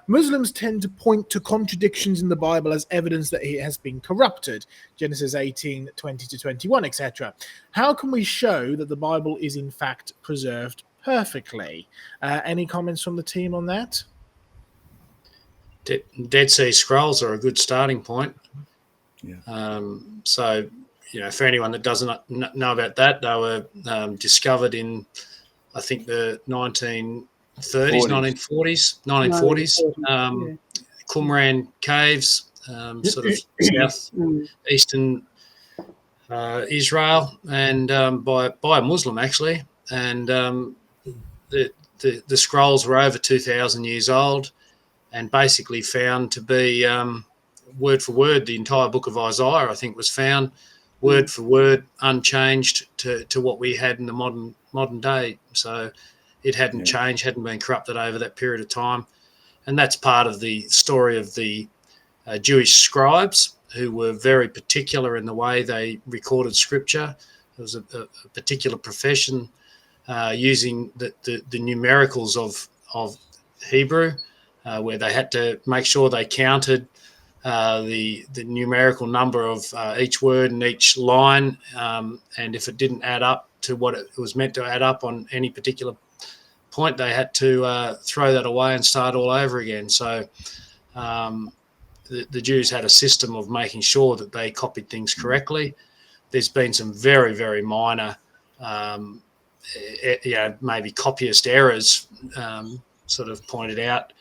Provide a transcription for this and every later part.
Muslims tend to point to contradictions in the Bible as evidence that it has been corrupted. Genesis 18:20-21, etc. How can we show that the Bible is in fact preserved perfectly? Any comments from the team on that? Dead Sea Scrolls are a good starting point. Yeah. So, for anyone that doesn't know about that, they were discovered in, I think, the 1940s. Qumran caves, sort of southeastern Israel, and by a Muslim actually, and the scrolls were over 2,000 years old, and basically found to be word for word the entire book of Isaiah, I think, was found word for word, unchanged to what we had in the modern day. So it hadn't changed, hadn't been corrupted over that period of time. And that's part of the story of the Jewish scribes, who were very particular in the way they recorded scripture. There was a particular profession using the numericals of Hebrew, where they had to make sure they counted the numerical number of each word and each line, and if it didn't add up to what it was meant to add up on any particular point, they had to throw that away and start all over again. So the Jews had a system of making sure that they copied things correctly. There's been some very, very minor, maybe copyist errors sort of pointed out,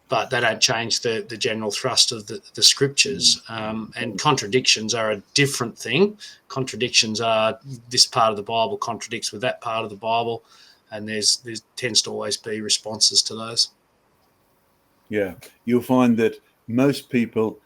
but they don't change the general thrust of the scriptures. And contradictions are a different thing. Contradictions are this part of the Bible contradicts with that part of the Bible, and there tends to always be responses to those. Yeah, you'll find that most people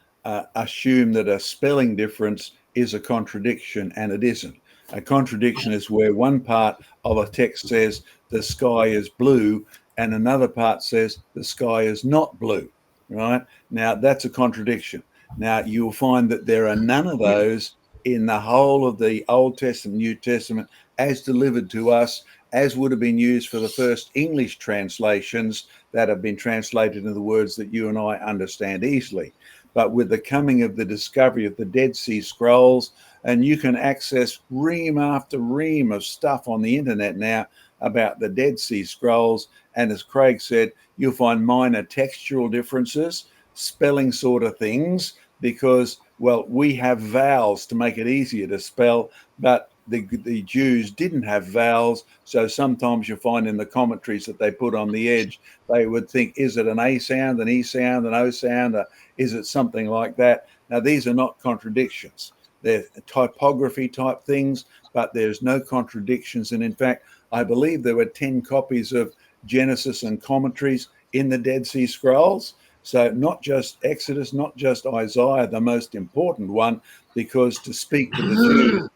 assume that a spelling difference is a contradiction, and it isn't. A contradiction is where one part of a text says the sky is blue and another part says the sky is not blue, right? Now, that's a contradiction. Now, you'll find that there are none of those in the whole of the Old Testament, New Testament, as delivered to us, as would have been used for the first English translations that have been translated into the words that you and I understand easily. But with the coming of the discovery of the Dead Sea Scrolls, and you can access ream after ream of stuff on the internet now about the Dead Sea Scrolls, and as Craig said, you'll find minor textual differences, spelling sort of things, because, well, we have vowels to make it easier to spell, but the Jews didn't have vowels, so sometimes you find in the commentaries that they put on the edge, they would think, is it an A sound, an E sound, an O sound, or is it something like that? Now, these are not contradictions. They're typography type things, but there's no contradictions. And in fact, I believe there were 10 copies of Genesis and commentaries in the Dead Sea Scrolls. So not just Exodus, not just Isaiah, the most important one, because to speak to the Jews,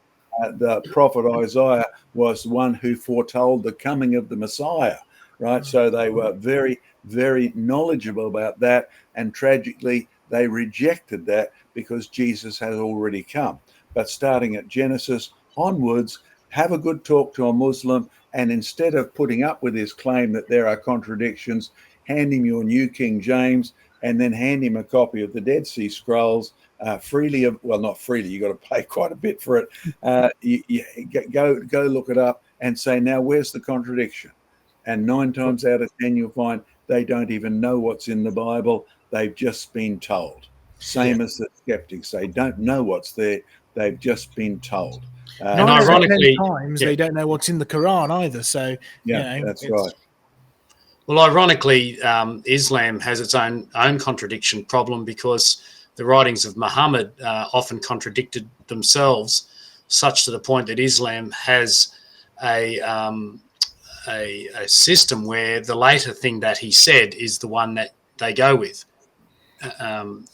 the prophet Isaiah was the one who foretold the coming of the Messiah, right? So they were very, very knowledgeable about that. And tragically, they rejected that because Jesus has already come. But starting at Genesis onwards, have a good talk to a Muslim, and instead of putting up with his claim that there are contradictions, hand him your New King James, and then hand him a copy of the Dead Sea Scrolls freely. Well, not freely, you've got to pay quite a bit for it. Go look it up and say, now, where's the contradiction? And 9 times out of 10, you'll find they don't even know what's in the Bible. They've just been told. Same as the skeptics. They don't know what's there. They've just been told. And ironically, times they don't know what's in the Quran either. So that's right. Well, ironically, Islam has its own contradiction problem, because the writings of Muhammad often contradicted themselves, such to the point that Islam has a system where the later thing that he said is the one that they go with.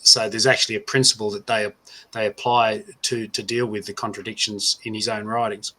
So there's actually a principle that they apply to deal with the contradictions in his own writings.